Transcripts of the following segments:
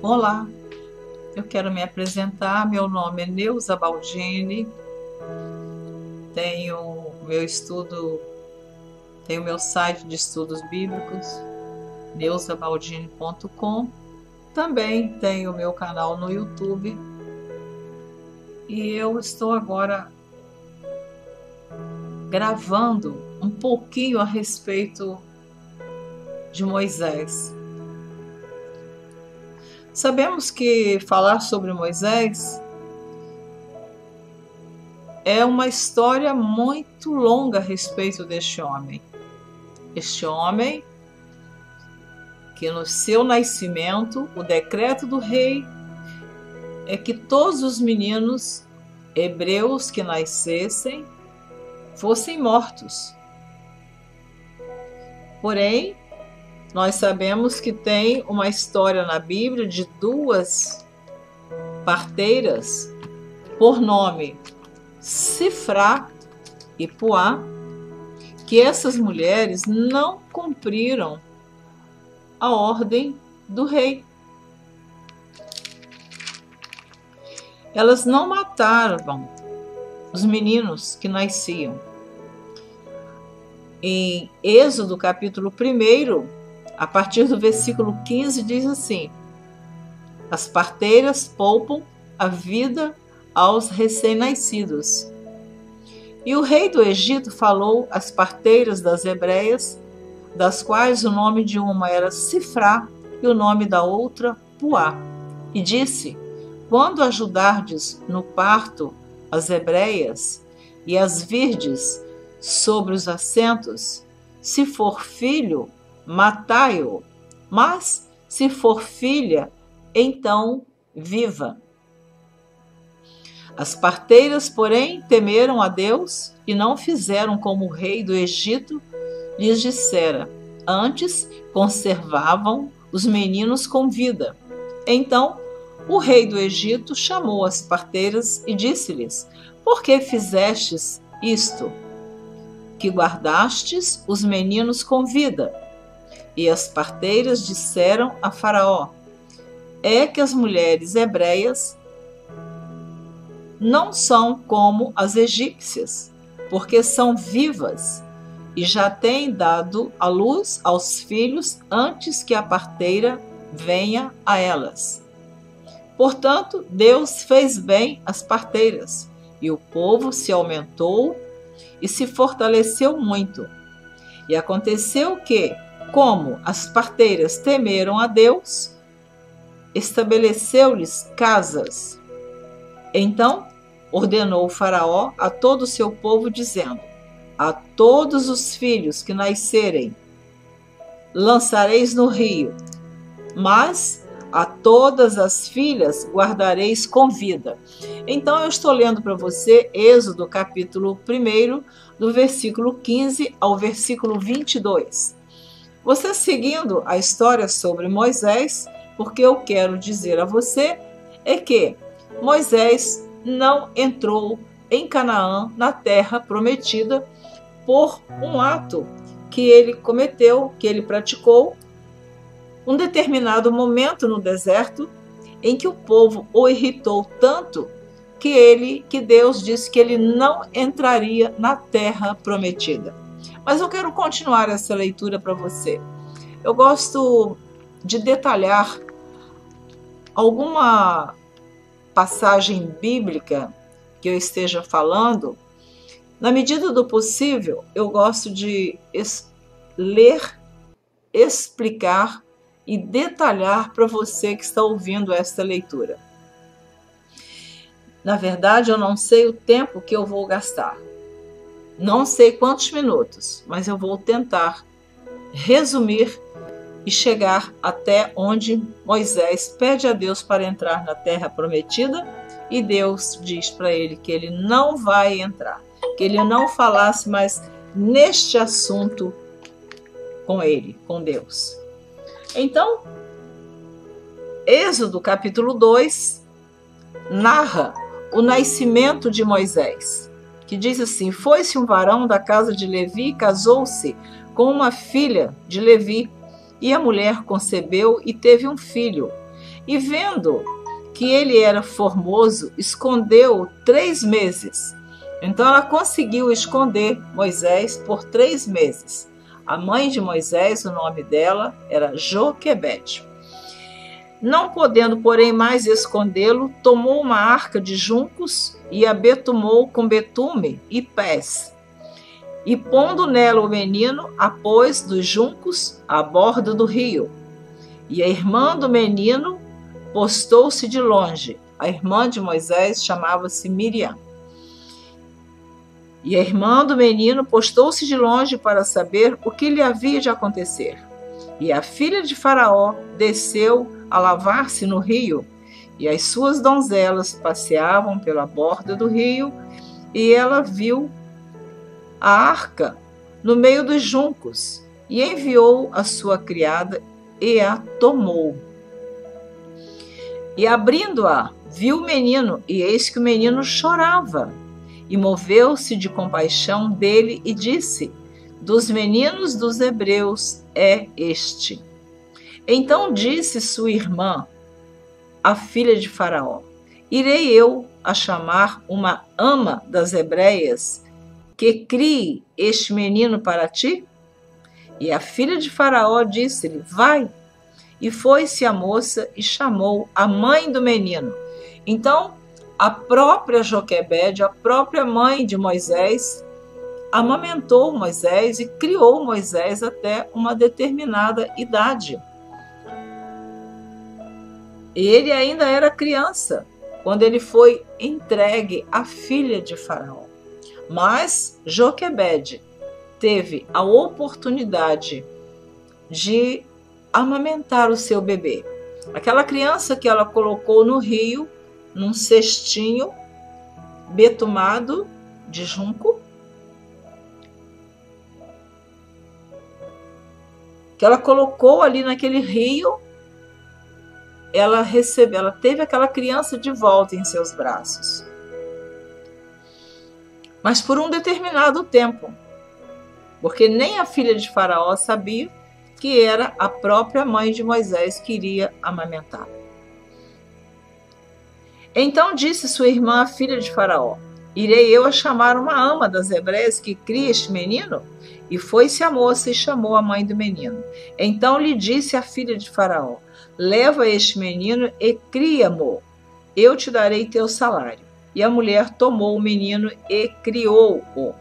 Olá, eu quero me apresentar. Meu nome é Neuza Baldini, tenho meu estudo, tenho meu site de estudos bíblicos, neuzabaldini.com. Também tenho meu canal no YouTube e eu estou agora gravando um pouquinho a respeito de Moisés. Sabemos que falar sobre Moisés é uma história muito longa a respeito deste homem. Este homem que no seu nascimento, o decreto do rei é que todos os meninos hebreus que nascessem fossem mortos. Porém, nós sabemos que tem uma história na Bíblia de duas parteiras por nome Sifrá e Puá, que essas mulheres não cumpriram a ordem do rei. Elas não mataram os meninos que nasciam. Em Êxodo capítulo 1, a partir do versículo 15, diz assim: as parteiras poupam a vida aos recém-nascidos. E o rei do Egito falou às parteiras das hebreias, das quais o nome de uma era Sifrá e o nome da outra Puá, e disse: quando ajudardes no parto as hebreias e as virdes sobre os assentos, se for filho, matai-o, mas se for filha, então viva. As parteiras, porém, temeram a Deus e não fizeram como o rei do Egito lhes dissera, antes conservavam os meninos com vida. Então o rei do Egito chamou as parteiras e disse-lhes: por que fizestes isto? Que guardastes os meninos com vida? E as parteiras disseram a Faraó: é que as mulheres hebreias não são como as egípcias, porque são vivas e já têm dado à luz aos filhos antes que a parteira venha a elas. Portanto, Deus fez bem às parteiras, e o povo se aumentou e se fortaleceu muito. E aconteceu que, como as parteiras temeram a Deus, estabeleceu-lhes casas. Então ordenou o Faraó a todo o seu povo, dizendo: a todos os filhos que nascerem lançareis no rio, mas a todas as filhas guardareis com vida. Então eu estou lendo para você Êxodo capítulo 1, do versículo 15 ao versículo 22. Você seguindo a história sobre Moisés, porque eu quero dizer a você é que Moisés não entrou em Canaã, na terra prometida, por um ato que ele cometeu, que ele praticou, um determinado momento no deserto, em que o povo o irritou tanto que Deus disse que ele não entraria na terra prometida. Mas eu quero continuar essa leitura para você. Eu gosto de detalhar alguma passagem bíblica que eu esteja falando. Na medida do possível, eu gosto de ler, explicar e detalhar para você que está ouvindo esta leitura. Na verdade, eu não sei o tempo que eu vou gastar. Não sei quantos minutos, mas eu vou tentar resumir e chegar até onde Moisés pede a Deus para entrar na terra prometida, e Deus diz para ele que ele não vai entrar, que ele não falasse mais neste assunto com ele, com Deus. Então, Êxodo capítulo 2 narra o nascimento de Moisés, que diz assim: foi-se um varão da casa de Levi e casou-se com uma filha de Levi, e a mulher concebeu e teve um filho. E vendo que ele era formoso, escondeu-o 3 meses. Então ela conseguiu esconder Moisés por 3 meses. A mãe de Moisés, o nome dela era Joquebede. Não podendo, porém, mais escondê-lo, tomou uma arca de juncos e a betumou com betume e pés. E pondo nela o menino, a pôs dos juncos à borda do rio. E a irmã do menino postou-se de longe. A irmã de Moisés chamava-se Miriam. E a irmã do menino postou-se de longe para saber o que lhe havia de acontecer. E a filha de Faraó desceu a lavar-se no rio, e as suas donzelas passeavam pela borda do rio, e ela viu a arca no meio dos juncos, e enviou a sua criada e a tomou. E abrindo-a, viu o menino, e eis que o menino chorava. E moveu-se de compaixão dele e disse: dos meninos dos hebreus é este. Então disse sua irmã, a filha de Faraó: irei eu a chamar uma ama das hebreias que crie este menino para ti? E a filha de Faraó disse-lhe: vai. E foi-se a moça e chamou a mãe do menino. Então, a própria Joquebede, a própria mãe de Moisés, amamentou Moisés e criou Moisés até uma determinada idade. Ele ainda era criança quando ele foi entregue à filha de Faraó. Mas Joquebede teve a oportunidade de amamentar o seu bebê. Aquela criança que ela colocou no rio, num cestinho betumado de junco, que ela colocou ali naquele rio, ela teve aquela criança de volta em seus braços. Mas por um determinado tempo, porque nem a filha de Faraó sabia que era a própria mãe de Moisés que iria amamentar. Então disse sua irmã, a filha de Faraó: irei eu a chamar uma ama das hebreias que cria este menino? E foi-se a moça e chamou a mãe do menino. Então lhe disse a filha de Faraó: leva este menino e cria-mo, eu te darei teu salário. E a mulher tomou o menino e criou-o.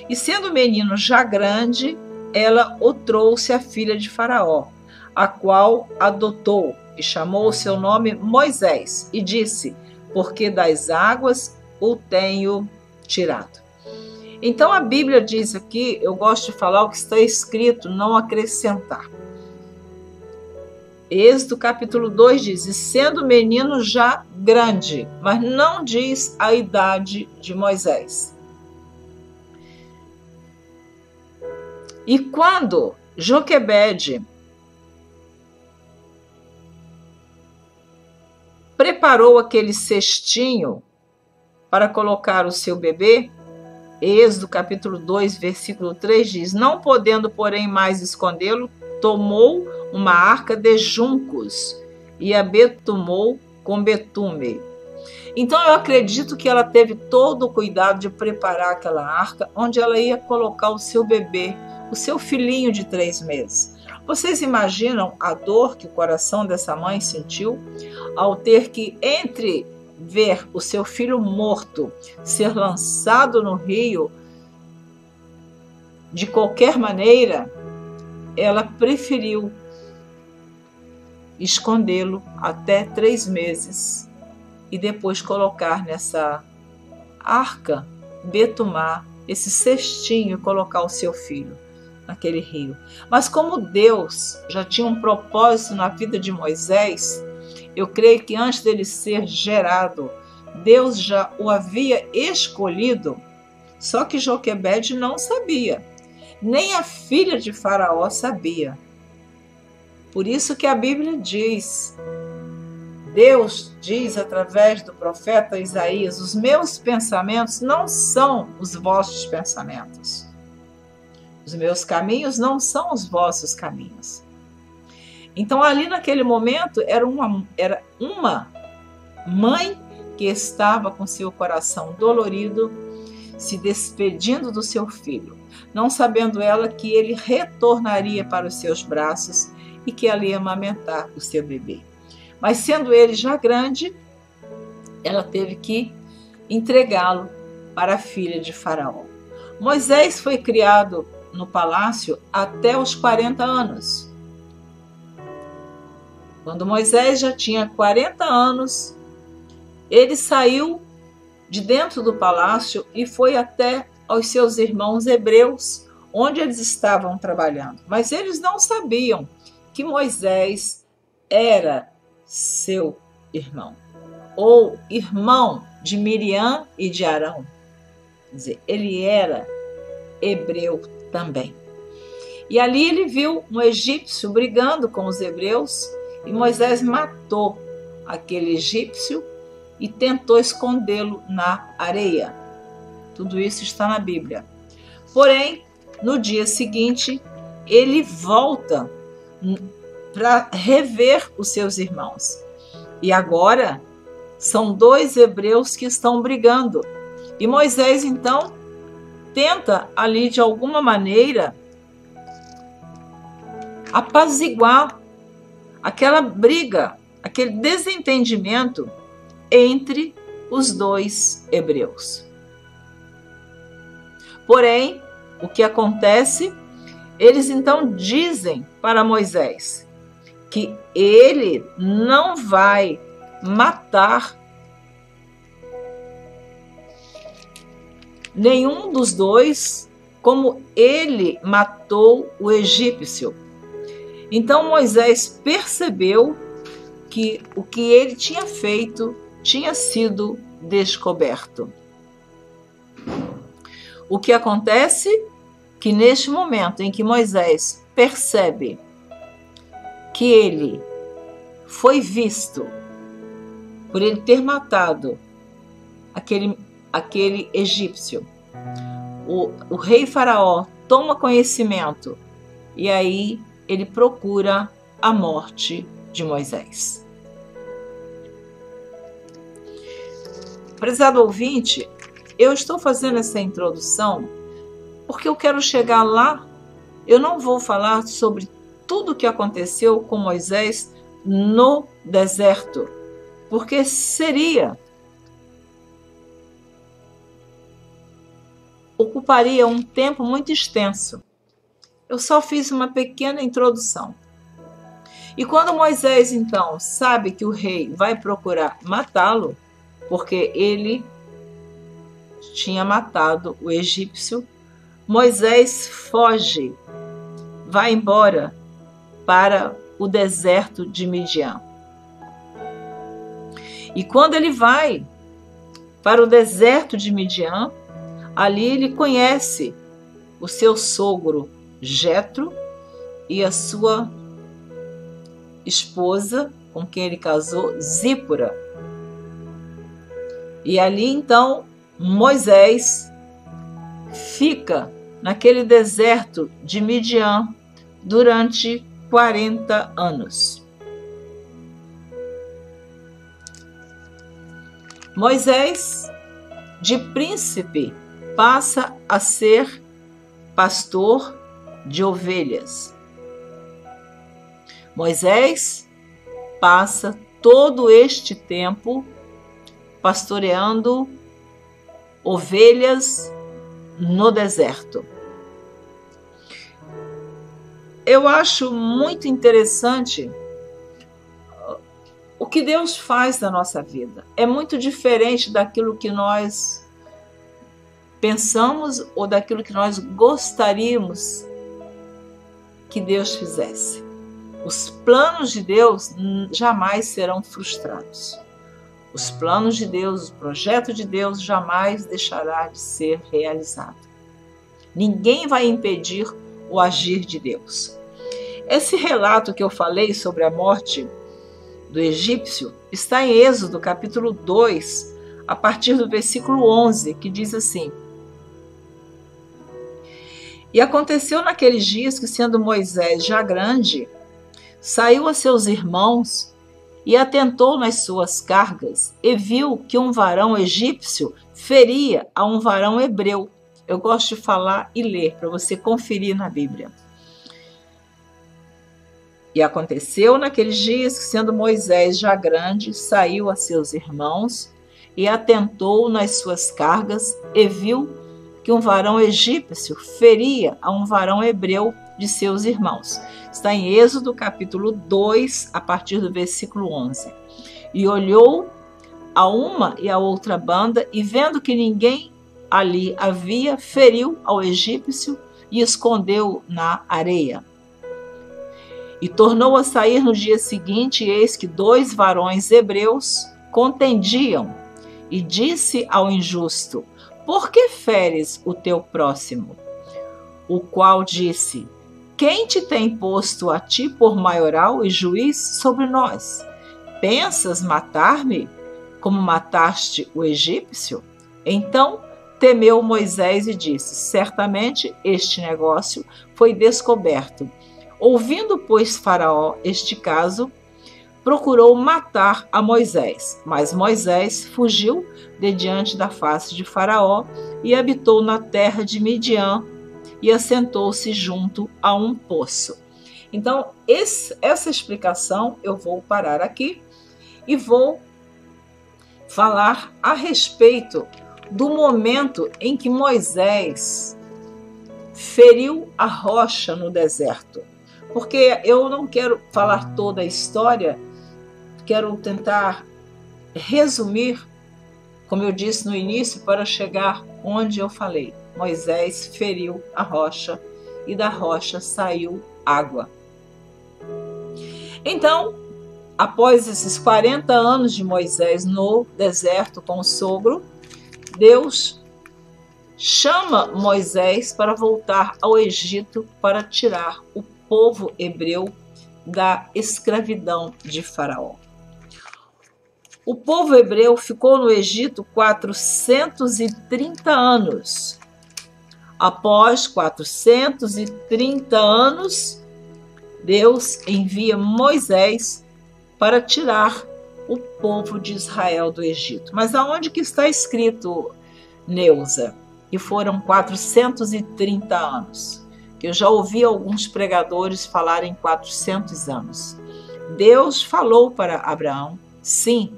E sendo o menino já grande, ela o trouxe à filha de Faraó, a qual adotou, e chamou o seu nome Moisés, e disse: porque das águas o tenho tirado. Então a Bíblia diz aqui, eu gosto de falar o que está escrito, não acrescentar. Êxodo capítulo 2 diz: e sendo o menino já grande, mas não diz a idade de Moisés. E quando Joquebede preparou aquele cestinho para colocar o seu bebê, Êxodo capítulo 2, versículo 3 diz: não podendo, porém, mais escondê-lo, tomou uma arca de juncos e a betumou com betume. Então eu acredito que ela teve todo o cuidado de preparar aquela arca onde ela ia colocar o seu bebê, o seu filhinho de 3 meses. Vocês imaginam a dor que o coração dessa mãe sentiu ao ter que, entre ver o seu filho morto ser lançado no rio, de qualquer maneira, ela preferiu escondê-lo até 3 meses e depois colocar nessa arca, betumar esse cestinho e colocar o seu filho naquele rio. Mas como Deus já tinha um propósito na vida de Moisés, eu creio que antes dele ser gerado, Deus já o havia escolhido, só que Joquebede não sabia, nem a filha de Faraó sabia. Por isso que a Bíblia diz, Deus diz através do profeta Isaías: os meus pensamentos não são os vossos pensamentos. Os meus caminhos não são os vossos caminhos. Então, ali naquele momento, era uma mãe que estava com seu coração dolorido, se despedindo do seu filho, não sabendo ela que ele retornaria para os seus braços e que ela ia amamentar o seu bebê. Mas sendo ele já grande, ela teve que entregá-lo para a filha de Faraó. Moisés foi criado no palácio até os 40 anos. Quando Moisés já tinha 40 anos, ele saiu de dentro do palácio e foi até aos seus irmãos hebreus, onde eles estavam trabalhando. Mas eles não sabiam que Moisés era seu irmão, ou irmão de Miriam e de Arão. Quer dizer, ele era hebreu também. E ali ele viu um egípcio brigando com os hebreus e Moisés matou aquele egípcio e tentou escondê-lo na areia. Tudo isso está na Bíblia. Porém, no dia seguinte, ele volta para rever os seus irmãos. E agora são 2 hebreus que estão brigando. E Moisés, então, tenta ali, de alguma maneira, apaziguar aquela briga, aquele desentendimento entre os 2 hebreus. Porém, o que acontece? Eles então dizem para Moisés que ele não vai matar nenhum dos 2, como ele matou o egípcio. Então Moisés percebeu que o que ele tinha feito tinha sido descoberto. O que acontece? Que neste momento em que Moisés percebe que ele foi visto por ele ter matado aquele egípcio, o rei Faraó toma conhecimento e aí ele procura a morte de Moisés. Prezado ouvinte, eu estou fazendo essa introdução porque eu quero chegar lá. Eu não vou falar sobre tudo o que aconteceu com Moisés no deserto, porque ocuparia um tempo muito extenso. Eu só fiz uma pequena introdução. E quando Moisés, então, sabe que o rei vai procurar matá-lo, porque ele tinha matado o egípcio, Moisés foge, vai embora para o deserto de Midian. E quando ele vai para o deserto de Midian, ali ele conhece o seu sogro Jetro e a sua esposa, com quem ele casou, Zípora. E ali então Moisés fica naquele deserto de Midian durante 40 anos. Moisés, de príncipe, passa a ser pastor de ovelhas. Moisés passa todo este tempo pastoreando ovelhas no deserto. Eu acho muito interessante o que Deus faz na nossa vida. É muito diferente daquilo que nós pensamos ou daquilo que nós gostaríamos que Deus fizesse. Os planos de Deus jamais serão frustrados. Os planos de Deus, o projeto de Deus jamais deixará de ser realizado. Ninguém vai impedir o agir de Deus. Esse relato que eu falei sobre a morte do egípcio está em Êxodo, capítulo 2, a partir do versículo 11, que diz assim: E aconteceu naqueles dias que, sendo Moisés já grande, saiu a seus irmãos e atentou nas suas cargas e viu que um varão egípcio feria a um varão hebreu. Eu gosto de falar e ler para você conferir na Bíblia. E aconteceu naqueles dias que, sendo Moisés já grande, saiu a seus irmãos e atentou nas suas cargas e viu que um varão egípcio feria a um varão hebreu de seus irmãos. Está em Êxodo capítulo 2, a partir do versículo 11. E olhou a uma e a outra banda, e vendo que ninguém ali havia, feriu ao egípcio e escondeu na areia. E tornou a sair no dia seguinte, e eis que 2 varões hebreus contendiam, e disse ao injusto: por que feres o teu próximo? O qual disse: quem te tem posto a ti por maioral e juiz sobre nós? Pensas matar-me, como mataste o egípcio? Então temeu Moisés e disse: certamente este negócio foi descoberto. Ouvindo, pois, Faraó este caso, procurou matar a Moisés. Mas Moisés fugiu de diante da face de Faraó e habitou na terra de Midian e assentou-se junto a um poço. Então, essa explicação eu vou parar aqui e vou falar a respeito do momento em que Moisés feriu a rocha no deserto. Porque eu não quero falar toda a história, quero tentar resumir, como eu disse no início, para chegar onde eu falei. Moisés feriu a rocha e da rocha saiu água. Então, após esses 40 anos de Moisés no deserto com o sogro, Deus chama Moisés para voltar ao Egito para tirar o povo hebreu da escravidão de Faraó. O povo hebreu ficou no Egito 430 anos. Após 430 anos, Deus envia Moisés para tirar o povo de Israel do Egito. Mas aonde que está escrito, Neuza, que foram 430 anos? Que eu já ouvi alguns pregadores falarem 400 anos. Deus falou para Abraão, sim,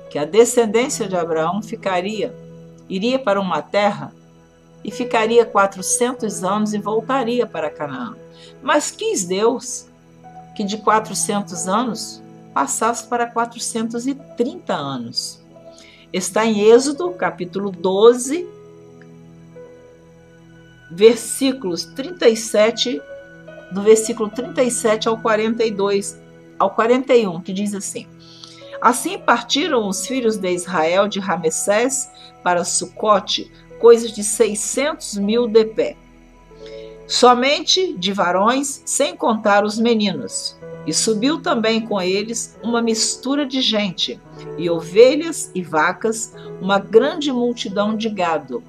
que a descendência de Abraão iria para uma terra e ficaria 400 anos e voltaria para Canaã. Mas quis Deus que de 400 anos passasse para 430 anos. Está em Êxodo, capítulo 12, versículos 37, do versículo 37 ao 42, ao 41, que diz assim: assim partiram os filhos de Israel de Ramessés para Sucote, coisas de 600.000 de pé, somente de varões, sem contar os meninos. E subiu também com eles uma mistura de gente, e ovelhas e vacas, uma grande multidão de gado.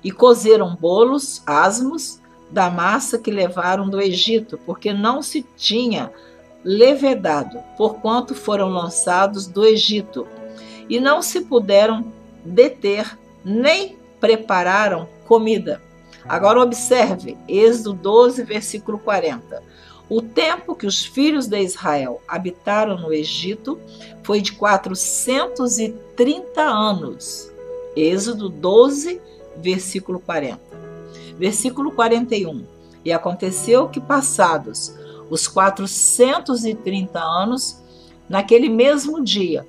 E cozeram bolos, asmos, da massa que levaram do Egito, porque não se tinha levedado, porquanto foram lançados do Egito, e não se puderam deter, nem prepararam comida. Agora observe, Êxodo 12, versículo 40. O tempo que os filhos de Israel habitaram no Egito foi de 430 anos. Êxodo 12, versículo 40. Versículo 41. E aconteceu que, passados os 430 anos, naquele mesmo dia,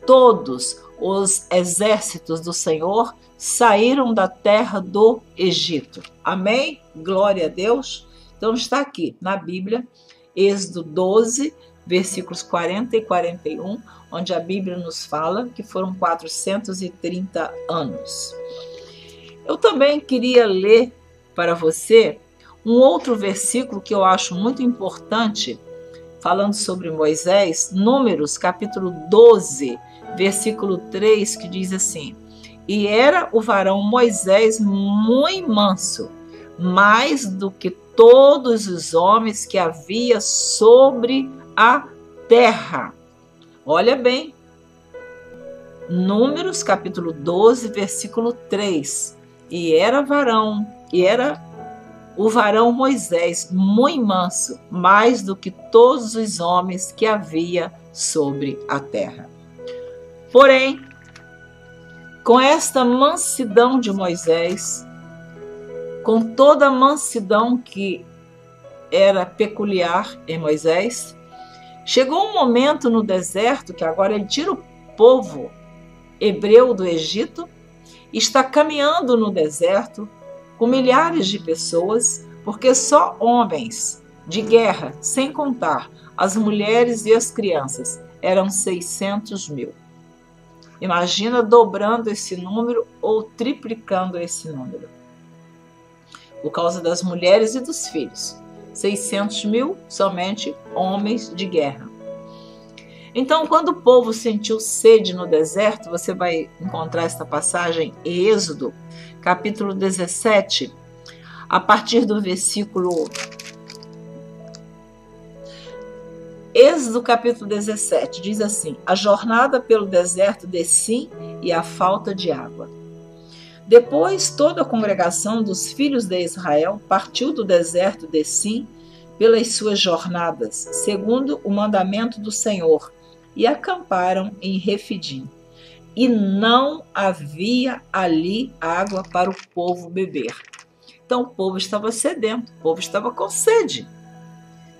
todos os exércitos do Senhor saíram da terra do Egito. Amém? Glória a Deus. Então está aqui na Bíblia, Êxodo 12, versículos 40 e 41, onde a Bíblia nos fala que foram 430 anos. Eu também queria ler para você um outro versículo que eu acho muito importante, falando sobre Moisés, Números, capítulo 12, versículo 3, que diz assim: e era o varão Moisés muito manso, mais do que todos os homens que havia sobre a terra. Olha bem, Números capítulo 12, versículo 3. E era o varão Moisés muito manso, mais do que todos os homens que havia sobre a terra. Porém, com esta mansidão de Moisés, com toda a mansidão que era peculiar em Moisés, chegou um momento no deserto que agora ele tira o povo hebreu do Egito, está caminhando no deserto com milhares de pessoas, porque só homens de guerra, sem contar as mulheres e as crianças, eram 600 mil. Imagina dobrando esse número ou triplicando esse número. Por causa das mulheres e dos filhos. 600 mil somente homens de guerra. Então, quando o povo sentiu sede no deserto, você vai encontrar esta passagem em Êxodo, capítulo 17, a partir do versículo... Êxodo, capítulo 17, diz assim: a jornada pelo deserto de Sim e a falta de água. Depois, toda a congregação dos filhos de Israel partiu do deserto de Sim pelas suas jornadas, segundo o mandamento do Senhor, e acamparam em Refidim. E não havia ali água para o povo beber. Então o povo estava sedento, o povo estava com sede.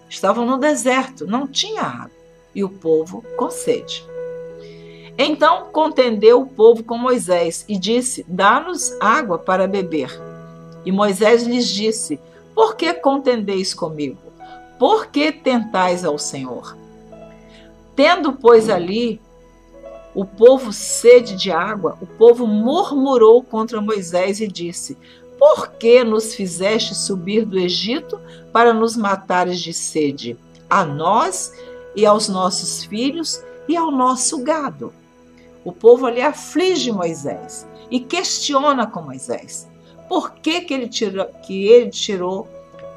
Estavam no deserto, não tinha água, e o povo com sede. Então contendeu o povo com Moisés e disse: dá-nos água para beber. E Moisés lhes disse: por que contendeis comigo? Por que tentais ao Senhor? Tendo, pois, ali o povo sede de água, o povo murmurou contra Moisés e disse: por que nos fizeste subir do Egito para nos matares de sede, a nós e aos nossos filhos e ao nosso gado? O povo ali aflige Moisés e questiona com Moisés por que ele tirou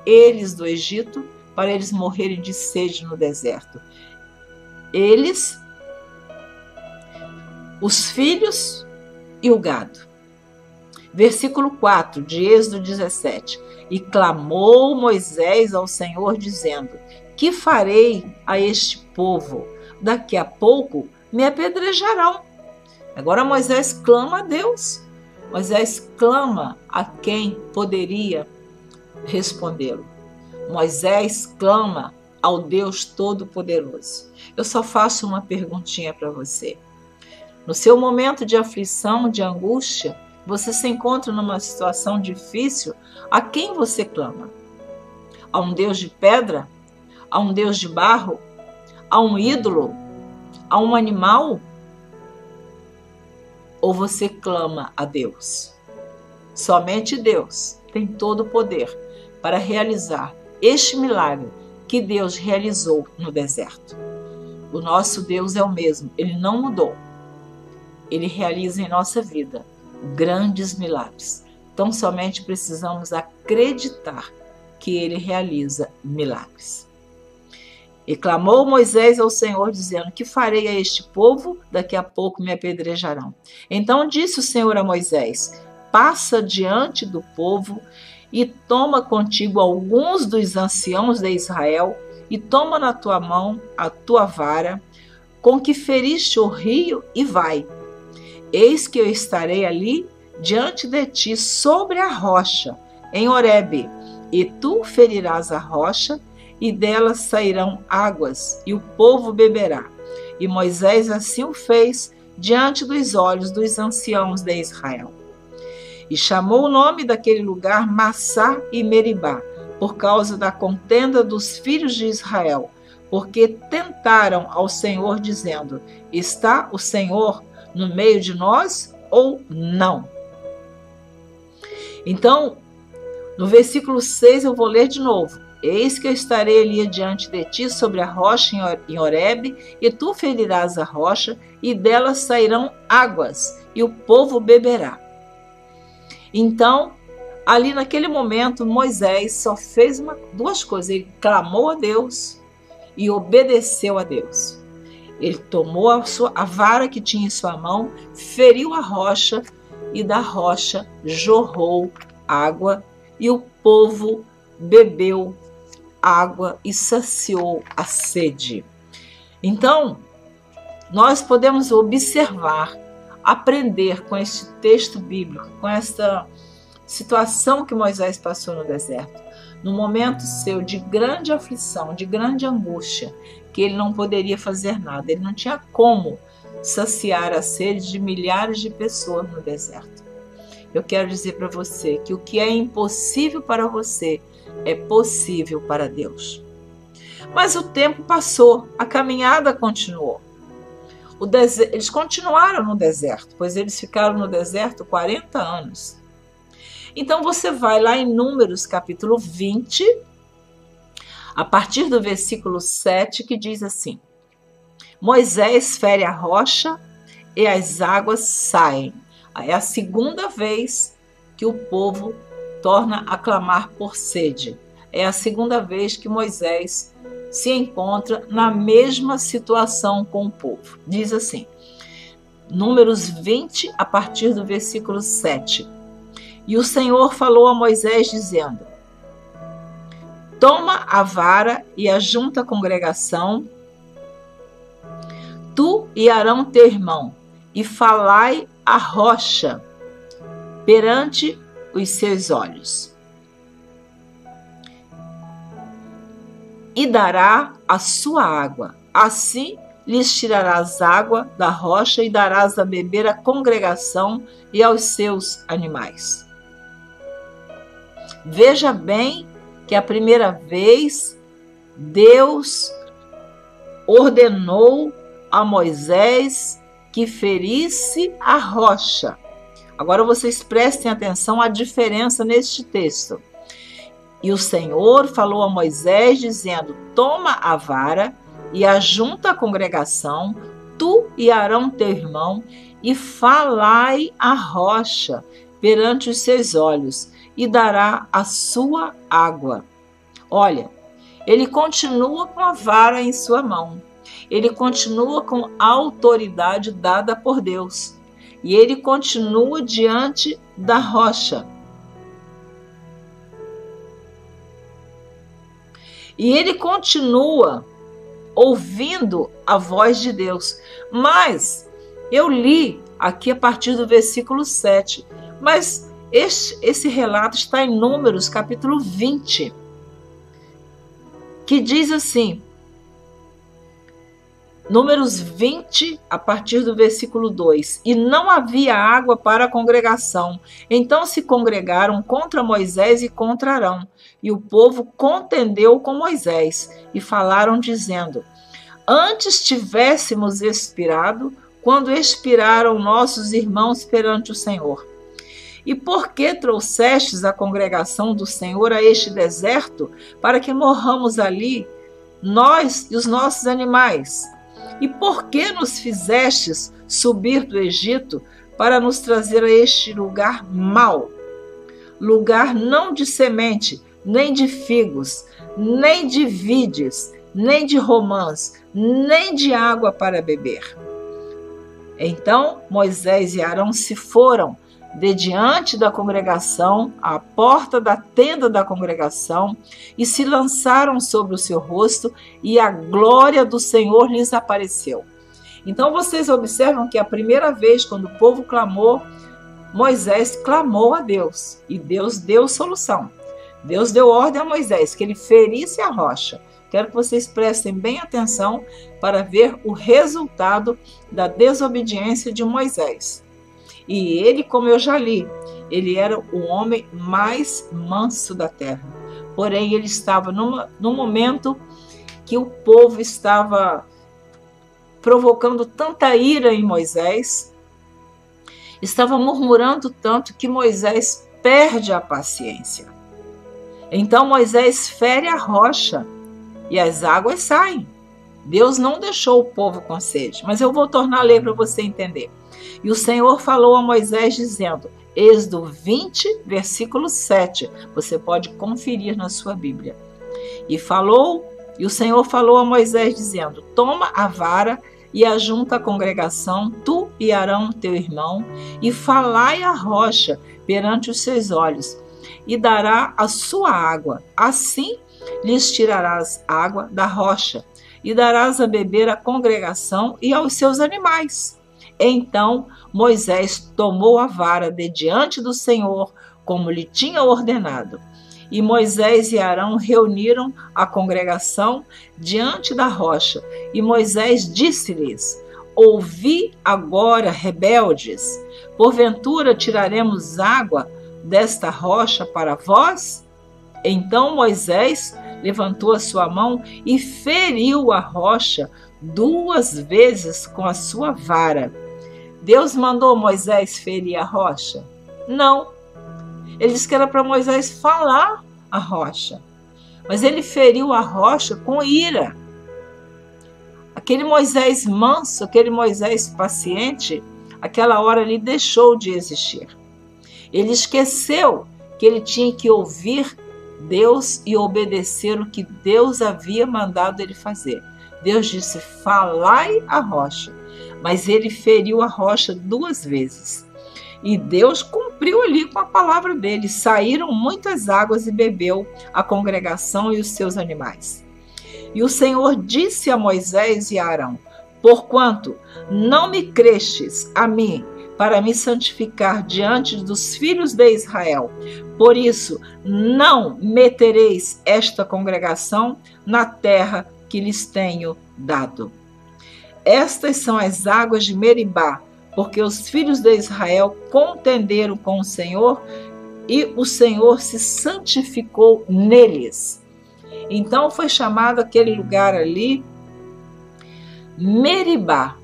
eles do Egito para eles morrerem de sede no deserto. Eles, os filhos e o gado. Versículo 4 de Êxodo 17. E clamou Moisés ao Senhor, dizendo: que farei a este povo? Daqui a pouco me apedrejarão. Agora Moisés clama a Deus. Moisés clama a quem poderia respondê-lo. Moisés clama ao Deus Todo-Poderoso. Eu só faço uma perguntinha para você. No seu momento de aflição, de angústia, você se encontra numa situação difícil, a quem você clama? A um Deus de pedra? A um Deus de barro? A um ídolo? A um animal? Ou você clama a Deus? Somente Deus tem todo o poder para realizar este milagre que Deus realizou no deserto. O nosso Deus é o mesmo, Ele não mudou. Ele realiza em nossa vida grandes milagres. Então somente precisamos acreditar que Ele realiza milagres. E clamou Moisés ao Senhor, dizendo: que farei a este povo? Daqui a pouco me apedrejarão. Então disse o Senhor a Moisés: passa diante do povo e toma contigo alguns dos anciãos de Israel, e toma na tua mão a tua vara, com que feriste o rio, e vai. Eis que eu estarei ali diante de ti sobre a rocha, em Horebe, e tu ferirás a rocha, e dela sairão águas, e o povo beberá. E Moisés assim o fez diante dos olhos dos anciãos de Israel. E chamou o nome daquele lugar Massá e Meribá, por causa da contenda dos filhos de Israel, porque tentaram ao Senhor, dizendo: está o Senhor no meio de nós ou não? Então, no versículo 6 eu vou ler de novo. Eis que eu estarei ali diante de ti sobre a rocha em Horebe, e tu ferirás a rocha, e dela sairão águas, e o povo beberá. Então Ali naquele momento, Moisés só fez duas coisas. Ele clamou a Deus e obedeceu a Deus. Ele tomou a vara que tinha em sua mão, feriu a rocha e da rocha jorrou água e o povo bebeu água e saciou a sede. Então, nós podemos observar, aprender com este texto bíblico, com esta situação que Moisés passou no deserto, no momento seu de grande aflição, de grande angústia, que ele não poderia fazer nada, ele não tinha como saciar a sede de milhares de pessoas no deserto. Eu quero dizer para você que o que é impossível para você é possível para Deus. Mas o tempo passou, a caminhada continuou. Eles continuaram no deserto, pois eles ficaram no deserto 40 anos. Então você vai lá em Números capítulo 20, a partir do versículo 7, que diz assim: Moisés fere a rocha e as águas saem. É a segunda vez que o povo torna a clamar por sede. É a segunda vez que Moisés se encontra na mesma situação com o povo. Diz assim, Números 20, a partir do versículo 7. E o Senhor falou a Moisés, dizendo: Toma a vara e ajunta a congregação, tu e Arão teu irmão, e falai a rocha perante os seus olhos. E dará a sua água. Assim lhes tirarás água da rocha e darás a beber à congregação e aos seus animais. Veja bem que a primeira vez Deus ordenou a Moisés que ferisse a rocha. Agora vocês prestem atenção à diferença neste texto. E o Senhor falou a Moisés, dizendo: Toma a vara e ajunta a congregação, tu e Arão teu irmão, e falai a rocha perante os seus olhos, e dará a sua água. Olha, ele continua com a vara em sua mão. Ele continua com a autoridade dada por Deus. E ele continua diante da rocha. E ele continua ouvindo a voz de Deus. Mas eu li aqui a partir do versículo 7. Mas esse relato está em Números, capítulo 20, que diz assim, Números 20, a partir do versículo 2. E não havia água para a congregação. Então se congregaram contra Moisés e contra Arão. E o povo contendeu com Moisés. E falaram dizendo: Antes tivéssemos expirado, quando expiraram nossos irmãos perante o Senhor. E por que trouxestes a congregação do Senhor a este deserto, para que morramos ali, nós e os nossos animais? E por que nos fizestes subir do Egito para nos trazer a este lugar mau? Lugar não de semente, nem de figos, nem de vides, nem de romãs, nem de água para beber. Então Moisés e Arão se foram de diante da congregação, à porta da tenda da congregação, e se lançaram sobre o seu rosto, e a glória do Senhor lhes apareceu. Então vocês observam que a primeira vez, quando o povo clamou, Moisés clamou a Deus, e Deus deu solução. Deus deu ordem a Moisés que ele ferisse a rocha. Quero que vocês prestem bem atenção para ver o resultado da desobediência de Moisés. E ele, como eu já li, ele era o homem mais manso da terra. Porém, ele estava num momento que o povo estava provocando tanta ira em Moisés, estava murmurando tanto que Moisés perde a paciência. Então Moisés fere a rocha e as águas saem. Deus não deixou o povo com sede, mas eu vou tornar a ler para você entender. E o Senhor falou a Moisés dizendo: Êxodo 20, versículo 7. Você pode conferir na sua Bíblia. E o Senhor falou a Moisés, dizendo: toma a vara e ajunta a congregação, tu e Arão teu irmão, e falai a rocha perante os seus olhos, e dará a sua água. Assim lhes tirarás água da rocha, e darás a beber à congregação e aos seus animais. Então Moisés tomou a vara de diante do Senhor, como lhe tinha ordenado. E Moisés e Arão reuniram a congregação diante da rocha. E Moisés disse-lhes: ouvi agora, rebeldes, porventura tiraremos água desta rocha para vós? Então Moisés levantou a sua mão e feriu a rocha 2 vezes com a sua vara. Deus mandou Moisés ferir a rocha? Não. Ele disse que era para Moisés falar a rocha. Mas ele feriu a rocha com ira. Aquele Moisés manso, aquele Moisés paciente, aquela hora ali deixou de existir. Ele esqueceu que ele tinha que ouvir Deus e obedecer o que Deus havia mandado ele fazer. Deus disse: falai a rocha. Mas ele feriu a rocha 2 vezes. E Deus cumpriu ali com a palavra dele. Saíram muitas águas e bebeu a congregação e os seus animais. E o Senhor disse a Moisés e a Arão: porquanto não me crestes a mim, para me santificar diante dos filhos de Israel, por isso não metereis esta congregação na terra que lhes tenho dado. Estas são as águas de Meribá, porque os filhos de Israel contenderam com o Senhor e o Senhor se santificou neles. Então foi chamado aquele lugar ali Meribá,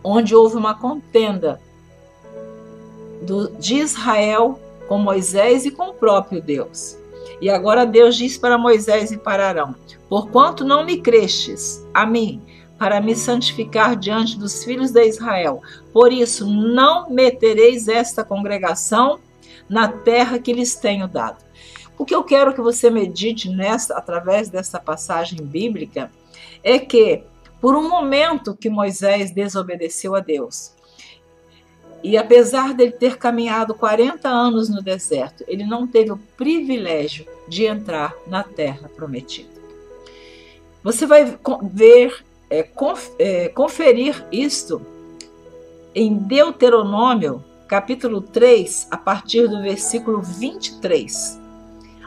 onde houve uma contenda de Israel com Moisés e com o próprio Deus. E agora Deus diz para Moisés e para Arão: porquanto não me crestes a mim, para me santificar diante dos filhos de Israel, por isso não metereis esta congregação na terra que lhes tenho dado. O que eu quero que você medite através dessa passagem bíblica é que, por um momento que Moisés desobedeceu a Deus, e apesar dele ter caminhado 40 anos no deserto, ele não teve o privilégio de entrar na terra prometida. Você vai conferir isto em Deuteronômio, capítulo 3, a partir do versículo 23.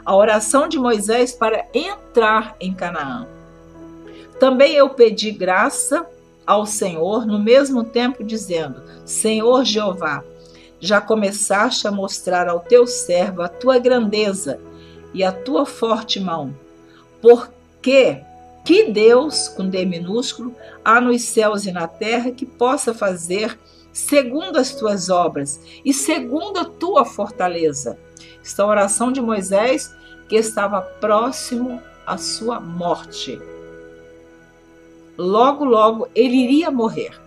A oração de Moisés para entrar em Canaã. Também eu pedi graça ao Senhor no mesmo tempo, dizendo: Senhor Jeová, já começaste a mostrar ao teu servo a tua grandeza e a tua forte mão. Porque que Deus, com D minúsculo, há nos céus e na terra que possa fazer segundo as tuas obras e segundo a tua fortaleza. Esta oração de Moisés, que estava próximo à sua morte. Logo, logo, ele iria morrer.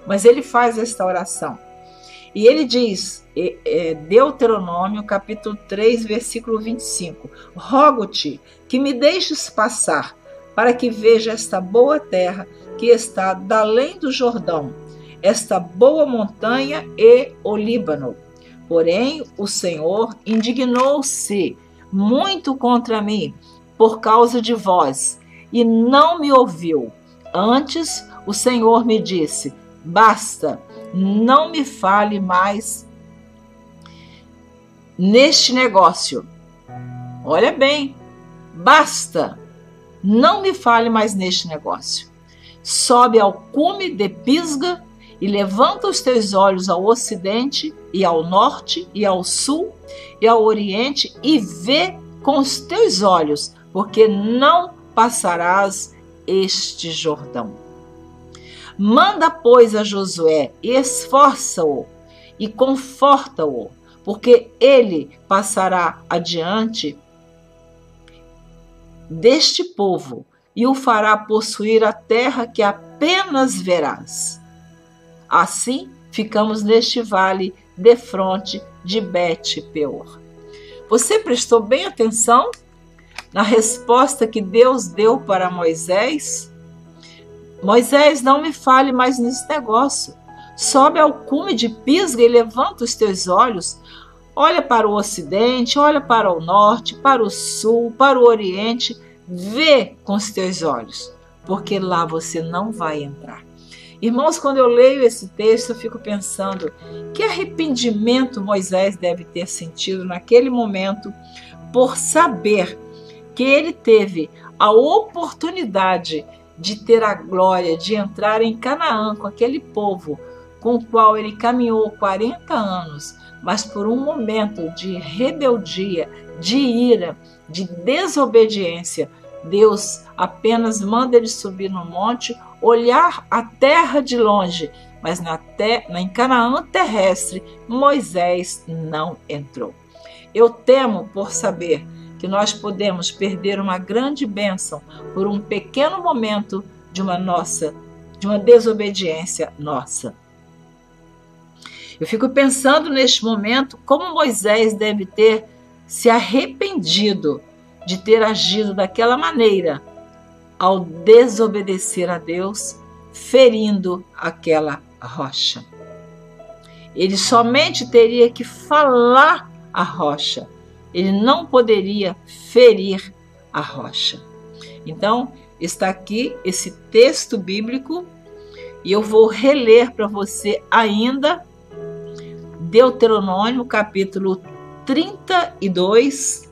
Mas ele faz esta oração. E ele diz, Deuteronômio, capítulo 3, versículo 25. Rogo-te que me deixes passar, para que veja esta boa terra que está da além do Jordão, esta boa montanha e o Líbano. Porém, o Senhor indignou-se muito contra mim por causa de vós, e não me ouviu. Antes, o Senhor me disse: basta, não me fale mais neste negócio. Olha bem, basta, não me fale mais neste negócio. Sobe ao cume de Pisga e levanta os teus olhos ao ocidente e ao norte e ao sul e ao oriente e vê com os teus olhos, porque não passarás este Jordão. Manda, pois, a Josué e esforça-o e conforta-o, porque ele passará adiante deste povo e o fará possuir a terra que apenas verás. Assim ficamos neste vale defronte de Bet-peor. Você prestou bem atenção na resposta que Deus deu para Moisés? Moisés, não me fale mais nesse negócio. Sobe ao cume de Pisga e levanta os teus olhos. Olha para o ocidente, olha para o norte, para o sul, para o oriente. Vê com os teus olhos, porque lá você não vai entrar. Irmãos, quando eu leio esse texto, eu fico pensando que arrependimento Moisés deve ter sentido naquele momento por saber que ele teve a oportunidade de ter a glória de entrar em Canaã com aquele povo com o qual ele caminhou 40 anos, mas por um momento de rebeldia, de ira, de desobediência, Deus apenas manda ele subir no monte, olhar a terra de longe, mas em Canaã terrestre, Moisés não entrou. Eu temo por saber que nós podemos perder uma grande bênção por um pequeno momento de uma desobediência nossa. Eu fico pensando neste momento como Moisés deve ter se arrependido de ter agido daquela maneira ao desobedecer a Deus, ferindo aquela rocha. Ele somente teria que falar a rocha, ele não poderia ferir a rocha. Então, está aqui esse texto bíblico e eu vou reler para você ainda Deuteronômio, capítulo 32,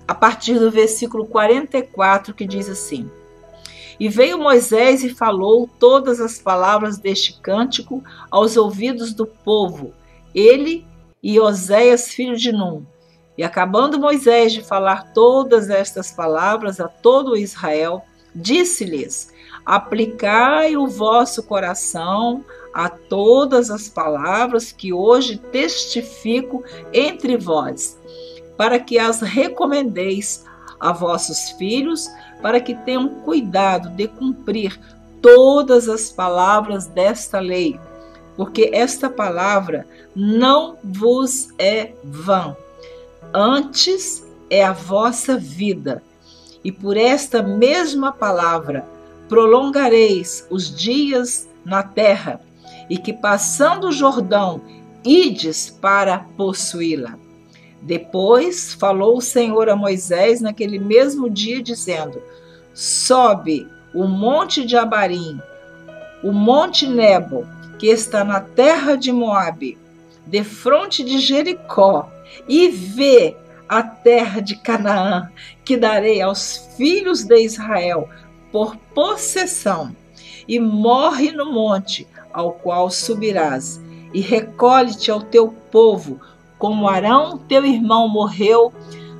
a partir do versículo 44, que diz assim: E veio Moisés e falou todas as palavras deste cântico aos ouvidos do povo, ele e Oséias, filho de Num. E acabando Moisés de falar todas estas palavras a todo Israel, disse-lhes: Aplicai o vosso coração a todas as palavras que hoje testifico entre vós, para que as recomendeis a vossos filhos, para que tenham cuidado de cumprir todas as palavras desta lei, porque esta palavra não vos é vã, antes é a vossa vida, e por esta mesma palavra prolongareis os dias na terra, e que passando o Jordão, ides para possuí-la. Depois falou o Senhor a Moisés naquele mesmo dia, dizendo: Sobe o monte de Abarim, o monte Nebo, que está na terra de Moabe, defronte de Jericó, e vê a terra de Canaã, que darei aos filhos de Israel por possessão, e morre no monte ao qual subirás, e recolhe-te ao teu povo, como Arão teu irmão morreu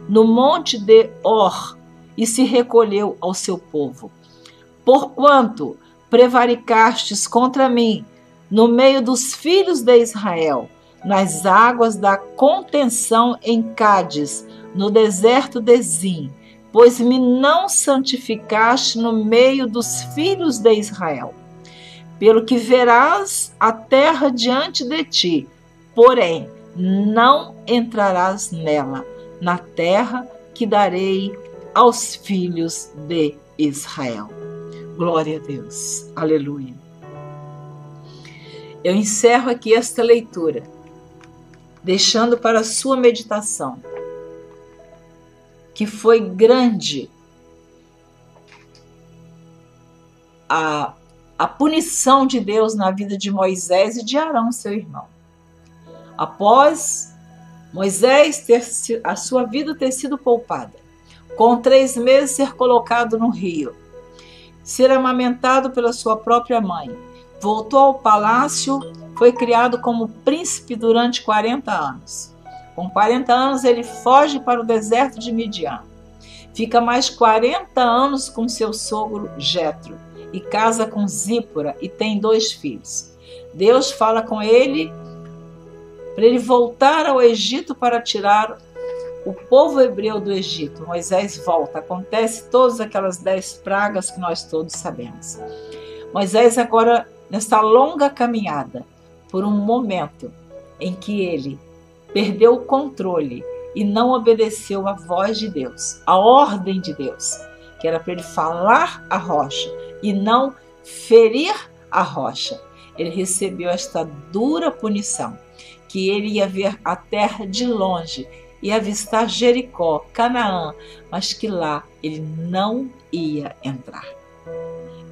no monte de Or, e se recolheu ao seu povo. Porquanto prevaricastes contra mim no meio dos filhos de Israel, nas águas da contenção em Cádiz, no deserto de Zim, pois me não santificaste no meio dos filhos de Israel. Pelo que verás a terra diante de ti, porém não entrarás nela, na terra que darei aos filhos de Israel. Glória a Deus. Aleluia. Eu encerro aqui esta leitura, deixando para a sua meditação que foi grande a punição de Deus na vida de Moisés e de Arão, seu irmão. Após Moisés a sua vida ter sido poupada, com 3 meses ser colocado no rio, ser amamentado pela sua própria mãe, voltou ao palácio, foi criado como príncipe durante 40 anos. Com 40 anos ele foge para o deserto de Midian. Fica mais 40 anos com seu sogro Jetro e casa com Zípora e tem 2 filhos. Deus fala com ele para ele voltar ao Egito para tirar o povo hebreu do Egito. Moisés volta, acontece todas aquelas 10 pragas que nós todos sabemos. Moisés agora, nessa longa caminhada, por um momento em que ele perdeu o controle e não obedeceu à voz de Deus, à ordem de Deus, que era para ele falar a rocha e não ferir a rocha. Ele recebeu esta dura punição, que ele ia ver a terra de longe e avistar Jericó, Canaã, mas que lá ele não ia entrar.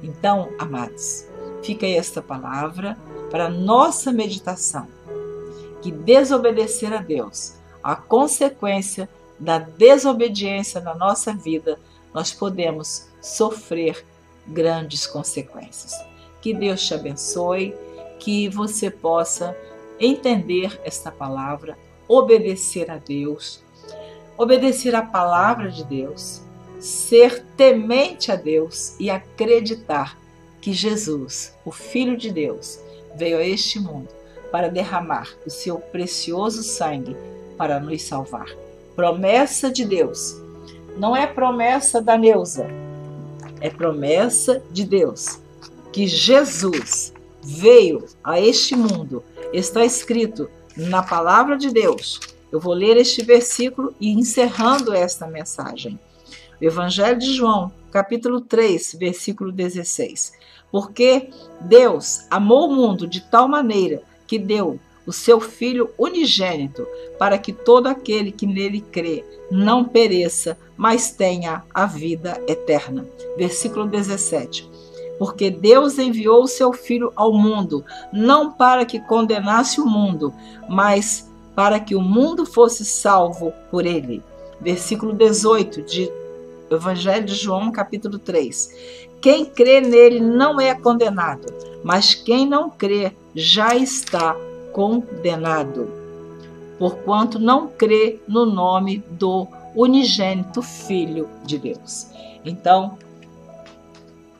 Então, amados, fica aí esta palavra para nossa meditação, que desobedecer a Deus, a consequência da desobediência na nossa vida, nós podemos sofrer grandes consequências. Que Deus te abençoe, que você possa entender esta palavra, obedecer a Deus, obedecer a palavra de Deus, ser temente a Deus e acreditar que Jesus, o Filho de Deus, veio a este mundo para derramar o seu precioso sangue para nos salvar. Promessa de Deus. Não é promessa da Neuza, é promessa de Deus, que Jesus veio a este mundo. Está escrito na palavra de Deus. Eu vou ler este versículo e encerrando esta mensagem. O Evangelho de João, capítulo 3, versículo 16. Porque Deus amou o mundo de tal maneira que deu o seu Filho unigênito, para que todo aquele que nele crê não pereça, mas tenha a vida eterna. Versículo 17. Porque Deus enviou o seu Filho ao mundo, não para que condenasse o mundo, mas para que o mundo fosse salvo por ele. Versículo 18 de Evangelho de João, capítulo 3. Quem crê nele não é condenado, mas quem não crê já está condenado, porquanto não crê no nome do unigênito Filho de Deus. Então,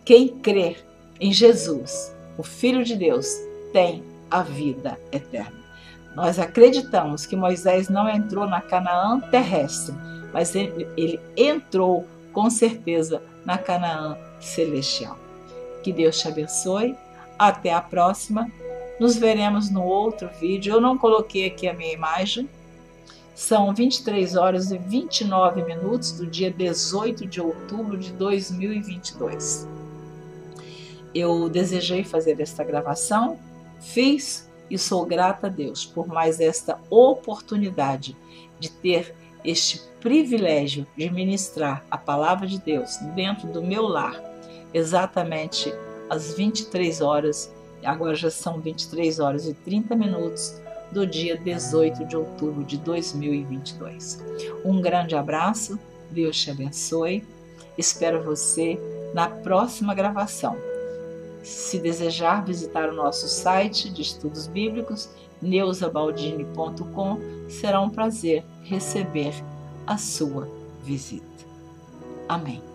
quem crê em Jesus, o Filho de Deus, tem a vida eterna. Nós acreditamos que Moisés não entrou na Canaã terrestre, mas ele entrou com certeza na Canaã celestial. Que Deus te abençoe. Até a próxima. Nos veremos no outro vídeo. Eu não coloquei aqui a minha imagem. São 23 horas e 29 minutos do dia 18 de outubro de 2022. Eu desejei fazer esta gravação, fiz e sou grata a Deus por mais esta oportunidade de ter este privilégio de ministrar a palavra de Deus dentro do meu lar, exatamente às 23 horas, agora já são 23 horas e 30 minutos do dia 18 de outubro de 2022. Um grande abraço, Deus te abençoe, espero você na próxima gravação. Se desejar visitar o nosso site de estudos bíblicos, neuzabaldini.com, será um prazer receber a sua visita. Amém.